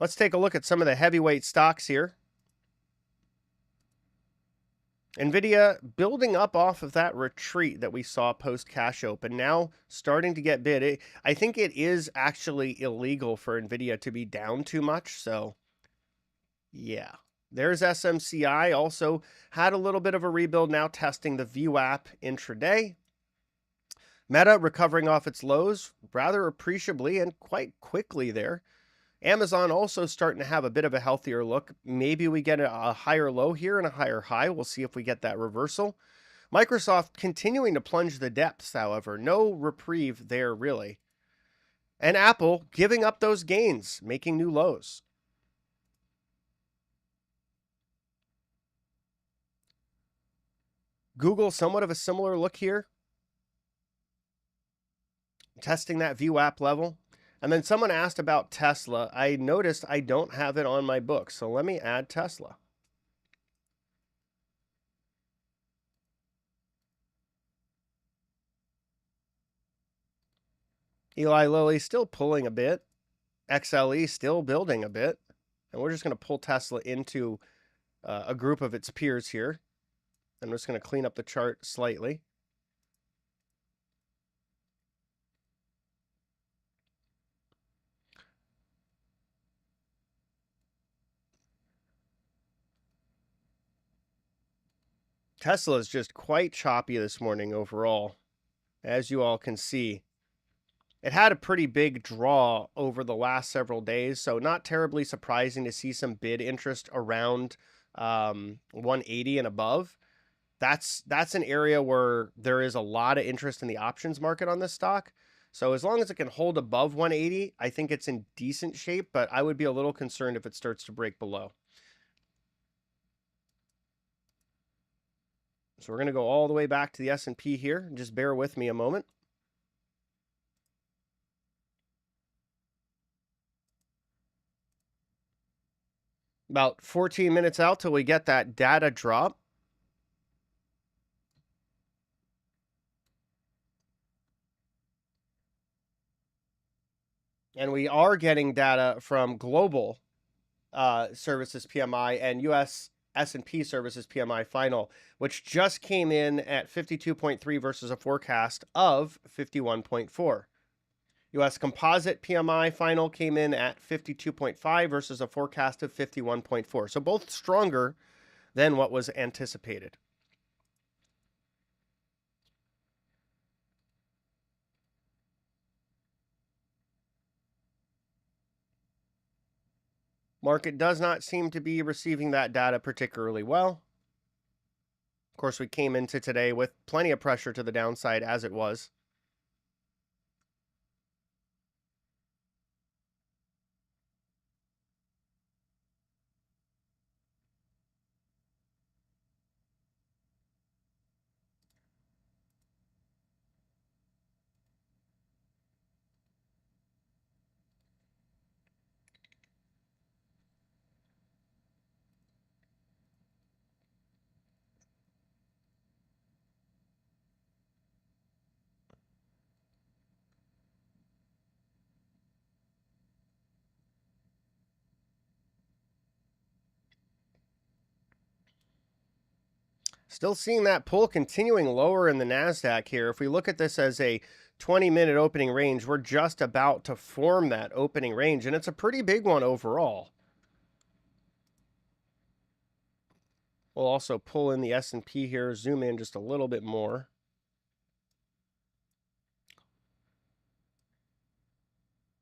Let's take a look at some of the heavyweight stocks here. NVIDIA building up off of that retreat that we saw post cash open, now starting to get bid. I think it is actually illegal for NVIDIA to be down too much. So, yeah. There's SMCI, also had a little bit of a rebuild, now testing the VWAP intraday. Meta recovering off its lows rather appreciably and quite quickly there. Amazon also starting to have a bit of a healthier look. Maybe we get a higher low here and a higher high. We'll see if we get that reversal. Microsoft continuing to plunge the depths, however. No reprieve there, really. And Apple giving up those gains, making new lows. Google, somewhat of a similar look here. Testing that VWAP level. And then someone asked about Tesla. I noticed I don't have it on my book, so let me add Tesla. Eli Lilly still pulling a bit. XLE still building a bit. And we're just going to pull Tesla into a group of its peers here. I'm just going to clean up the chart slightly. Tesla is just quite choppy this morning overall, as you all can see. It had a pretty big draw over the last several days, so not terribly surprising to see some bid interest around 180 and above. That's an area where there is a lot of interest in the options market on this stock. So as long as it can hold above 180, I think it's in decent shape, but I would be a little concerned if it starts to break below. So we're going to go all the way back to the S&P here. Just bear with me a moment. About 14 minutes out till we get that data drop. And we are getting data from global services PMI and US S&P services PMI final, which just came in at 52.3 versus a forecast of 51.4. US composite PMI final came in at 52.5 versus a forecast of 51.4. So both stronger than what was anticipated. Market does not seem to be receiving that data particularly well. Of course, we came into today with plenty of pressure to the downside as it was. Still seeing that pull continuing lower in the NASDAQ here. If we look at this as a 20-minute opening range, we're just about to form that opening range, and it's a pretty big one overall. We'll also pull in the S&P here, zoom in just a little bit more.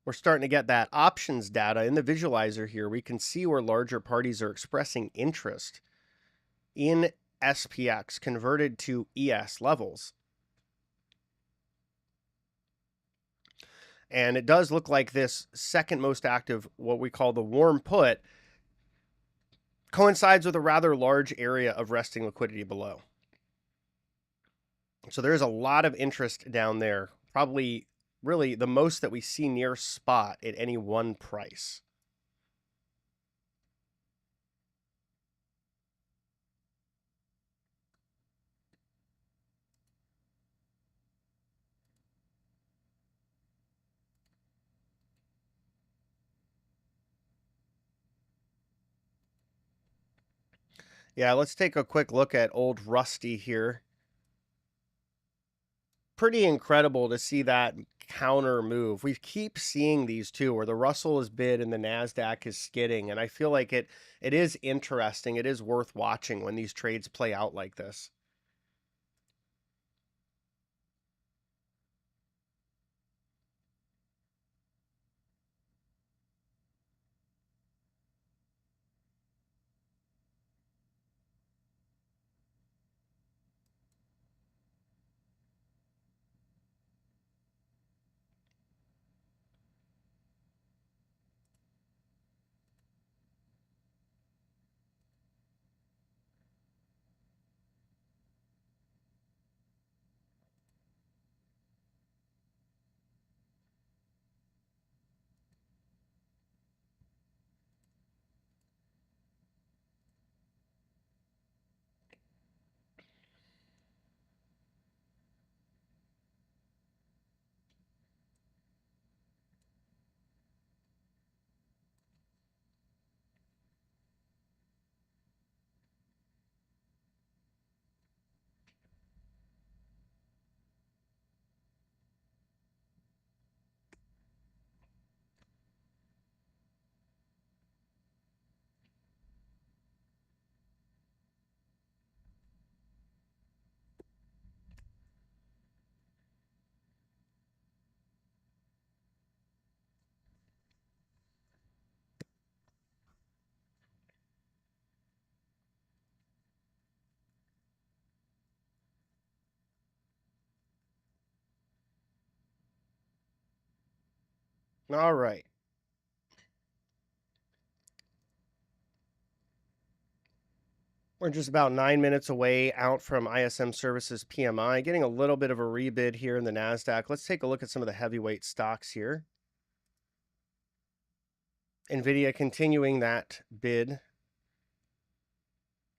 We're starting to get that options data in the visualizer here. We can see where larger parties are expressing interest in SPX converted to ES levels. And it does look like this second most active, what we call the warm put, coincides with a rather large area of resting liquidity below. So there's a lot of interest down there, probably really the most that we see near spot at any one price. Yeah, let's take a quick look at old Rusty here. Pretty incredible to see that counter move. We keep seeing these too, where the Russell is bid and the Nasdaq is skidding, and I feel like it is interesting. It is worth watching when these trades play out like this. All right. We're just about 9 minutes away out from ISM Services PMI, getting a little bit of a rebid here in the NASDAQ. Let's take a look at some of the heavyweight stocks here. NVIDIA continuing that bid,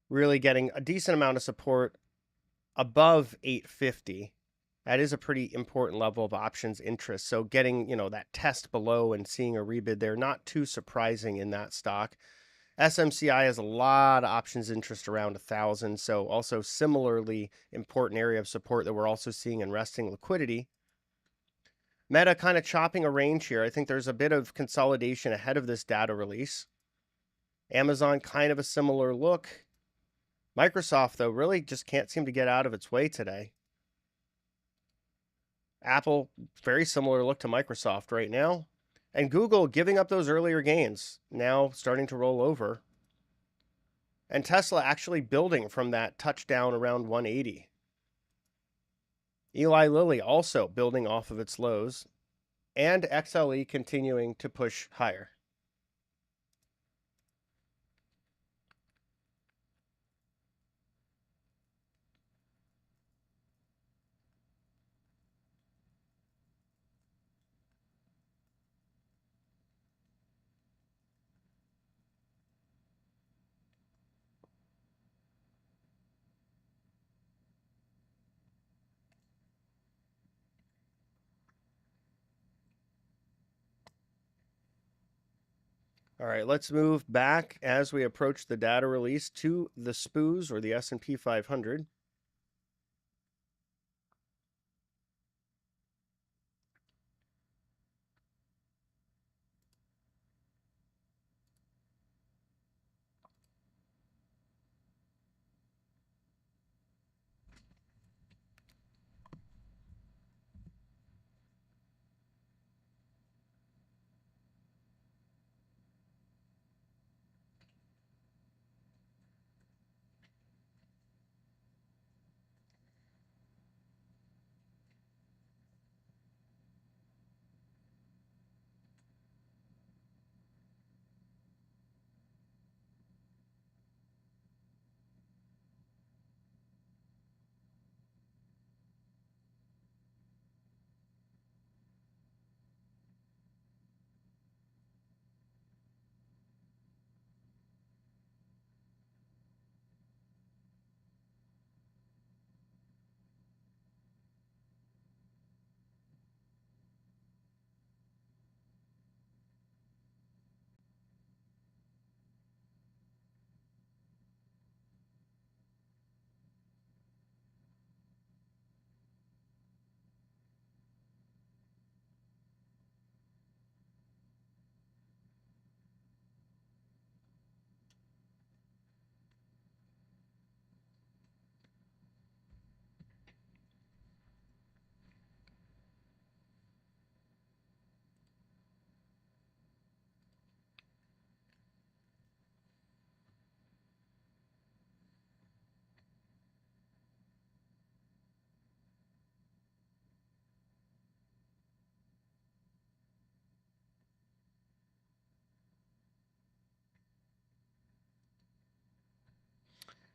really getting a decent amount of support above 850. That is a pretty important level of options interest. So getting, that test below and seeing a rebid there, not too surprising in that stock. SMCI has a lot of options interest around 1,000. So also similarly important area of support that we're also seeing in resting liquidity. Meta kind of chopping a range here. I think there's a bit of consolidation ahead of this data release. Amazon kind of a similar look. Microsoft, though, really just can't seem to get out of its way today. Apple, very similar look to Microsoft right now. And Google giving up those earlier gains, now starting to roll over. And Tesla actually building from that touchdown around 180. Eli Lilly also building off of its lows. And XLE continuing to push higher. All right, let's move back as we approach the data release to the SPOOs or the S&P 500.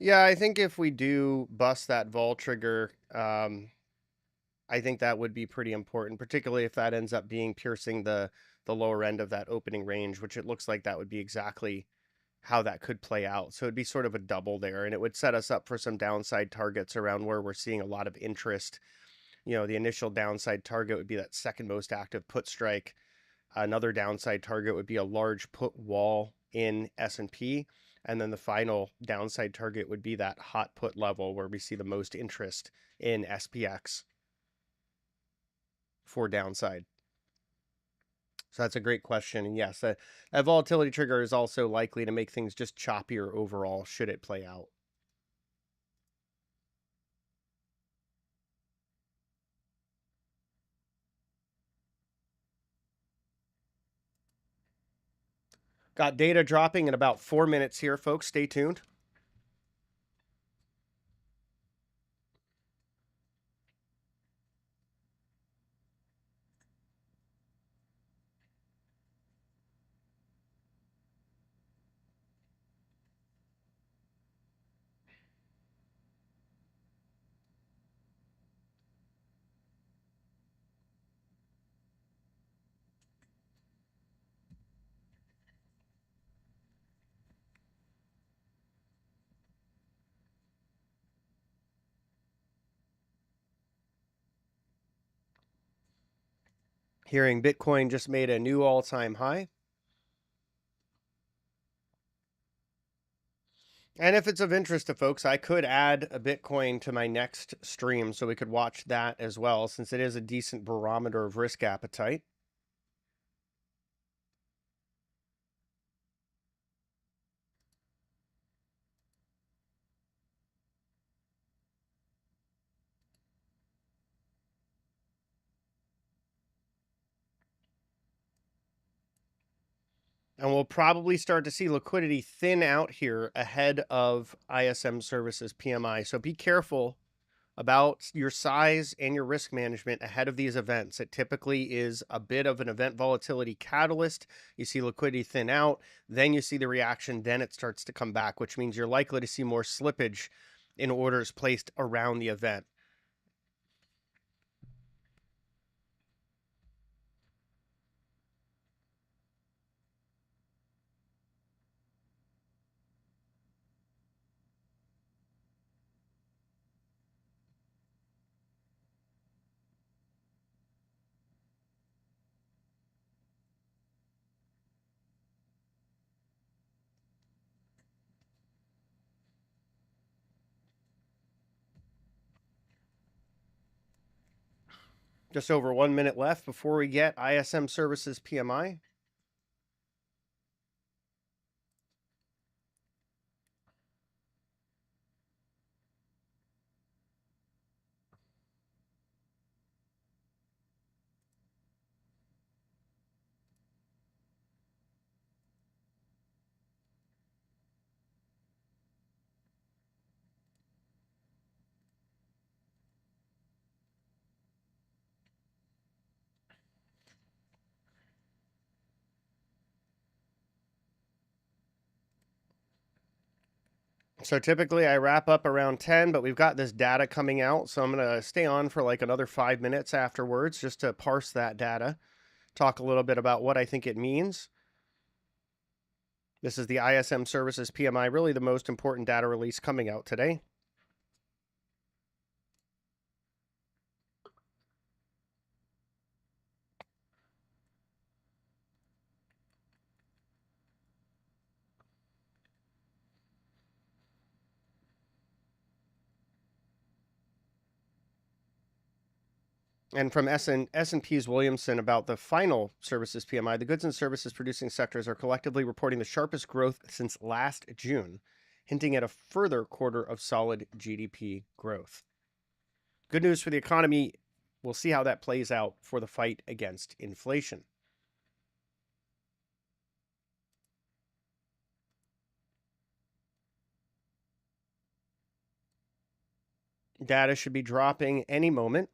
Yeah, I think if we do bust that vol trigger, I think that would be pretty important, particularly if that ends up being piercing the lower end of that opening range, which it looks like that would be exactly how that could play out. So it'd be sort of a double there, and it would set us up for some downside targets around where we're seeing a lot of interest. The initial downside target would be that second most active put strike. Another downside target would be a large put wall in S&P, and then the final downside target would be that hot put level where we see the most interest in SPX for downside. So that's a great question. And yes, that volatility trigger is also likely to make things just choppier overall should it play out. Got data dropping in about 4 minutes here, folks. Stay tuned. Hearing Bitcoin just made a new all-time high. And if it's of interest to folks, I could add a Bitcoin to my next stream so we could watch that as well, since it is a decent barometer of risk appetite. And we'll probably start to see liquidity thin out here ahead of ISM Services PMI. So be careful about your size and your risk management ahead of these events. It typically is a bit of an event volatility catalyst. You see liquidity thin out, then you see the reaction, then it starts to come back, which means you're likely to see more slippage in orders placed around the event. Just over 1 minute left before we get ISM Services PMI. So typically I wrap up around 10, but we've got this data coming out. So I'm going to stay on for like another 5 minutes afterwards just to parse that data, talk a little bit about what I think it means. This is the ISM Services PMI, really the most important data release coming out today. And from S&P's Williamson about the final services PMI, the goods and services producing sectors are collectively reporting the sharpest growth since last June, hinting at a further quarter of solid GDP growth. Good news for the economy. We'll see how that plays out for the fight against inflation. Data should be dropping any moment.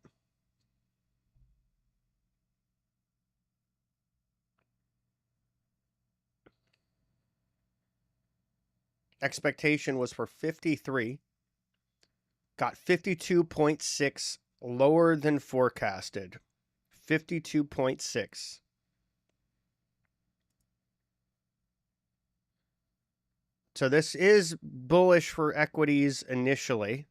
Expectation was for 53. Got 52.6, lower than forecasted. 52.6. So this is bullish for equities initially,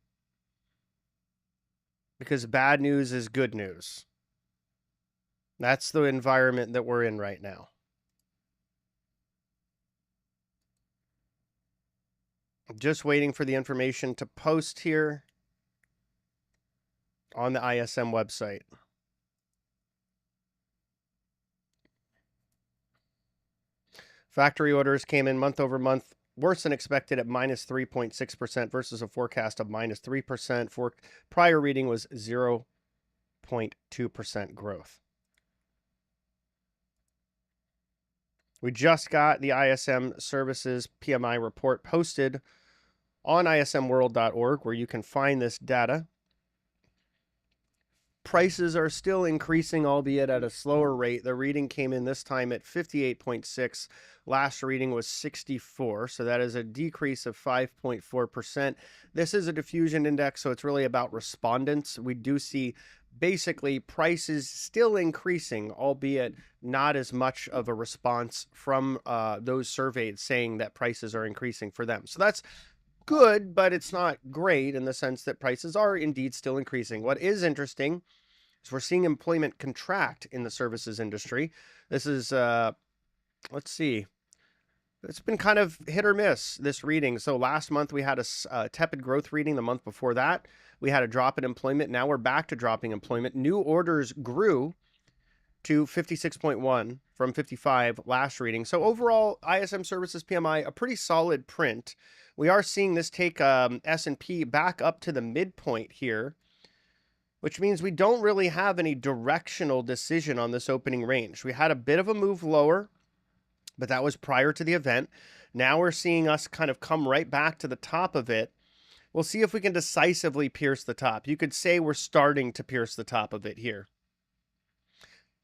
because bad news is good news. That's the environment that we're in right now. I'm just waiting for the information to post here on the ISM website. Factory orders came in month over month worse than expected at minus 3.6% versus a forecast of minus 3%. For prior reading was 0.2% growth. We just got the ISM Services PMI report posted on ismworld.org, where you can find this data. Prices are still increasing, albeit at a slower rate. The reading came in this time at 58.6. Last reading was 64, so that is a decrease of 5.4%. This is a diffusion index, so it's really about respondents. We do see basically prices still increasing, albeit not as much of a response from those surveyed saying that prices are increasing for them. So that's good, but it's not great in the sense that prices are indeed still increasing. What is interesting is we're seeing employment contract in the services industry. This is, let's see, it's been kind of hit or miss, this reading. So last month we had a tepid growth reading. The month before that, we had a drop in employment. Now we're back to dropping employment. New orders grew to 56.1 from 55 last reading. So overall, ISM Services PMI, a pretty solid print. We are seeing this take S&P back up to the midpoint here, which means we don't really have any directional decision on this opening range. We had a bit of a move lower, but that was prior to the event. Now we're seeing us kind of come right back to the top of it. We'll see if we can decisively pierce the top. You could say we're starting to pierce the top of it here.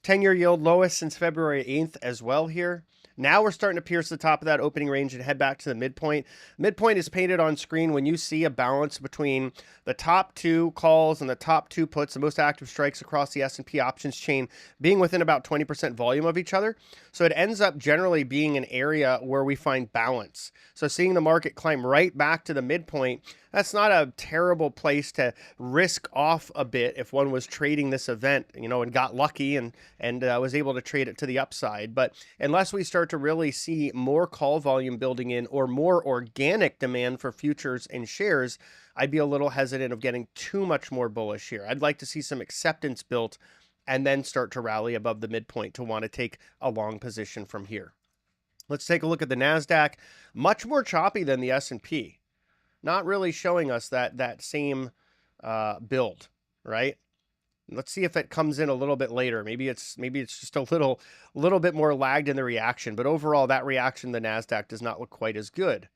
10-year yield lowest since February 8th as well here. Now we're starting to pierce the top of that opening range and head back to the midpoint. Midpoint is painted on screen when you see a balance between the top two calls and the top two puts, the most active strikes across the S&P options chain being within about 20% volume of each other. So it ends up generally being an area where we find balance. So seeing the market climb right back to the midpoint, that's not a terrible place to risk off a bit if one was trading this event, and got lucky and was able to trade it to the upside. But unless we start to really see more call volume building in or more organic demand for futures and shares, I'd be a little hesitant of getting too much more bullish here. I'd like to see some acceptance built and then start to rally above the midpoint to want to take a long position from here. Let's take a look at the NASDAQ. Much more choppy than the S&P. Not really showing us that same build, right? Let's see if it comes in a little bit later. Maybe it's just a little bit more lagged in the reaction, but overall that reaction, the NASDAQ does not look quite as good.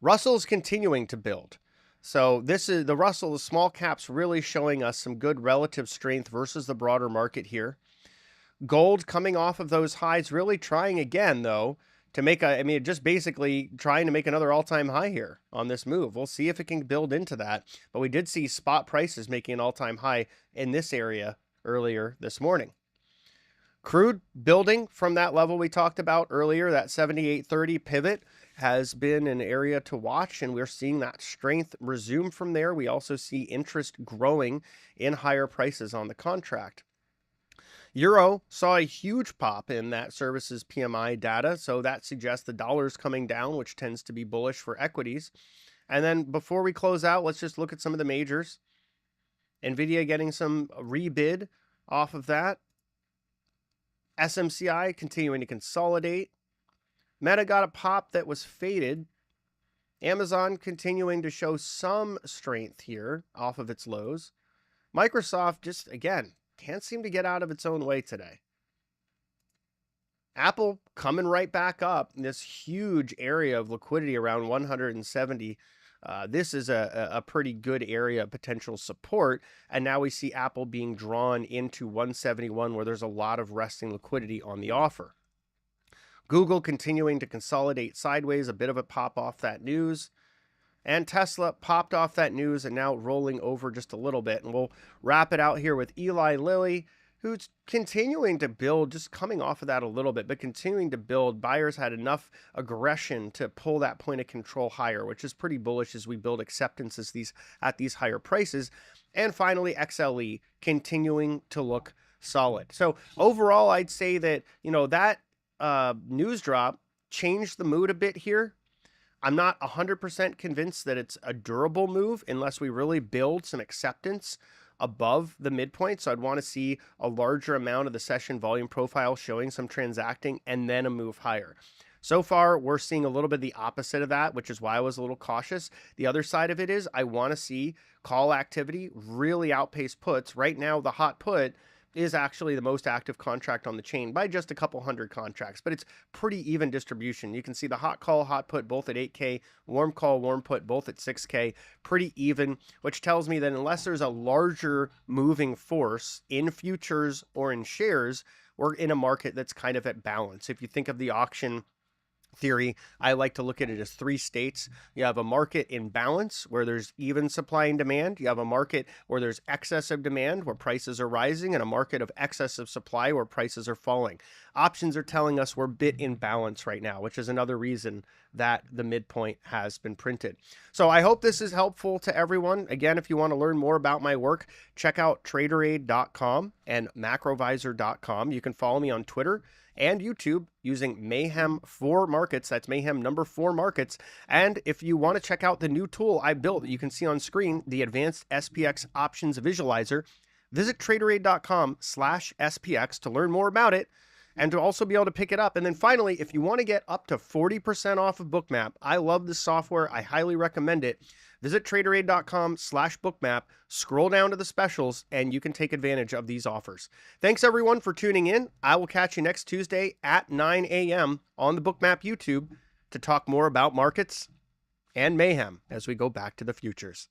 Russell's continuing to build. So this is the Russell, the small caps really showing us some good relative strength versus the broader market here. Gold coming off of those highs, really trying again though to make just basically trying to make another all-time high here on this move. We'll see if it can build into that. But we did see spot prices making an all-time high in this area earlier this morning. Crude building from that level we talked about earlier, that 78.30 pivot has been an area to watch, and we're seeing that strength resume from there. We also see interest growing in higher prices on the contract. Euro saw a huge pop in that services PMI data, so that suggests the dollar's coming down, which tends to be bullish for equities. And then before we close out, let's just look at some of the majors. NVIDIA getting some rebid off of that. SMCI continuing to consolidate. Meta got a pop that was faded. Amazon continuing to show some strength here off of its lows. Microsoft just, again, can't seem to get out of its own way today. Apple coming right back up in this huge area of liquidity around 170. This is a pretty good area of potential support. And now we see Apple being drawn into 171 where there's a lot of resting liquidity on the offer. Google continuing to consolidate sideways, a bit of a pop off that news. And Tesla popped off that news and now rolling over just a little bit. And we'll wrap it out here with Eli Lilly, who's continuing to build, just coming off of that a little bit, but continuing to build. Buyers had enough aggression to pull that point of control higher, which is pretty bullish as we build acceptance at these higher prices. And finally, XLE continuing to look solid. So overall, I'd say that, that news drop changed the mood a bit here. I'm not 100% convinced that it's a durable move unless we really build some acceptance above the midpoint. So I'd want to see a larger amount of the session volume profile showing some transacting and then a move higher. So far, we're seeing a little bit the opposite of that, which is why I was a little cautious. The other side of it is I want to see call activity really outpace puts. Right now, the hot put is actually the most active contract on the chain by just a couple hundred contracts, but it's pretty even distribution. You can see the hot call, hot put both at 8K, warm call, warm put both at 6K, pretty even, which tells me that unless there's a larger moving force in futures or in shares, we're in a market that's kind of at balance. If you think of the auction theory, I like to look at it as three states. You have a market in balance where there's even supply and demand. You have a market where there's excessive demand where prices are rising, and a market of excessive supply where prices are falling. Options are telling us we're a bit in balance right now, which is another reason that the midpoint has been printed. So I hope this is helpful to everyone. Again, if you want to learn more about my work, check out traderaid.com and macrovisor.com. You can follow me on Twitter and YouTube using Mayhem4Markets. That's Mayhem number 4 Markets. And if you want to check out the new tool I built that you can see on screen, the Advanced SPX Options Visualizer, visit traderaid.com/SPX to learn more about it and to also be able to pick it up. And then finally, if you want to get up to 40% off of Bookmap, I love this software. I highly recommend it. Visit traderaid.com/bookmap, scroll down to the specials, and you can take advantage of these offers. Thanks everyone for tuning in. I will catch you next Tuesday at 9 a.m. on the Bookmap YouTube to talk more about markets and mayhem as we go back to the futures.